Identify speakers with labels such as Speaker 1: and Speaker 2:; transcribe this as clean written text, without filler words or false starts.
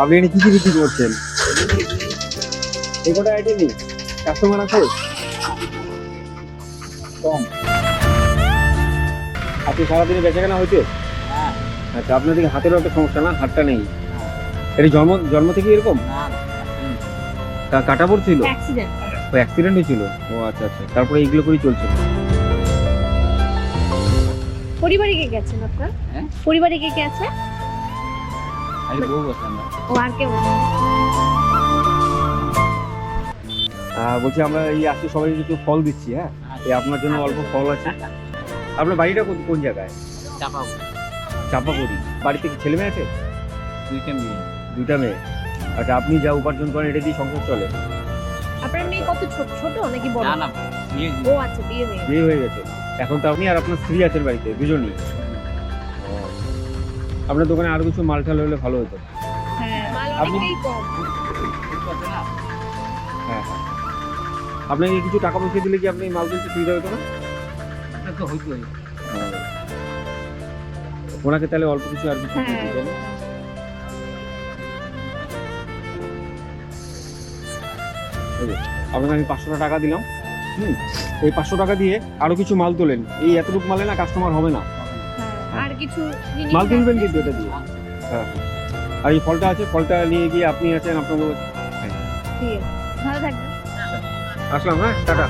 Speaker 1: আপনি এখানে কি কি বিক্রি করছেন? এই কটা আইটেমই কাস্টমার আছে কম? আপনি সারাদিনে বেচাকেনা হয়েছে? আচ্ছা, আপনাদের হাতেরও একটা সমস্যা না, হাতটা নেই? এটা জন্ম জন্ম থেকে এরকম কাটা পড়ছিল?
Speaker 2: অ্যাক্সিডেন্ট।
Speaker 1: ও অ্যাক্সিডেন্ট হয়েছিল? ও আচ্ছা আচ্ছা, তারপরে এইগুলো করেই চলছে।
Speaker 2: পরিবারে কে কে আছেন আপনার? পরিবারে কে কে আছে? ও আর কেউ নেই?
Speaker 1: বলছি আমরা এই আজকে সবাই কিছু ফল দিচ্ছি, হ্যাঁ এই আপনার জন্য অল্প ফল আছে। আপনার বাড়িটা কোন জায়গায়? চাপাগুড়ি। বাড়িতে কি ছেলে মেয়ে আছে? দুইটা মেয়ে। আচ্ছা, আপনি যা উপার্জন করেন এটা দিয়ে সংসার চলে?
Speaker 2: আপনার মেয়ে কত ছোট ছোট নাকি বড়? ও আচ্ছা, বিয়ে হয়ে গেছে।
Speaker 1: বিয়ে হয়ে গেছে। এখন তো আপনি আর আপনার স্ত্রী আছেন বাড়িতে, দুজনই? আপনার দোকানে আরো কিছু মাল টাল হলে ভালো হতো।
Speaker 2: হ্যাঁ, মাল
Speaker 1: আপনি-
Speaker 2: অনেকটাই কম।
Speaker 1: হ্যাঁ হ্যাঁ, আপনাকে কিছু টাকা পয়সা দিলে কি আপনি মাল কিনতে সুবিধা হতো না? ওনাকে তাহলে অল্প কিছু আর কিছু দিয়ে
Speaker 2: হ্যাঁ।
Speaker 1: দিতেন। এই যে, আপনাকে আমি 500 টাকা দিলাম। এই 500 টাকা দিয়ে আরো কিছু মাল তোলেন। এই এতটুকু মালে না কাস্টমার হবে না।
Speaker 2: হ্যাঁ, আর কিছু জিনিস
Speaker 1: মাল তুলবেন
Speaker 2: আছে।
Speaker 1: কিন্তু এটা দিয়ে। হ্যাঁ হ্যাঁ। আর এই ফলটা আছে, ফলটা নিয়ে গিয়ে আপনি আছেন আপনার।
Speaker 2: ঠিক আছে, ভালো থাকবেন।
Speaker 1: আসলাম, হ্যাঁ, টাটা।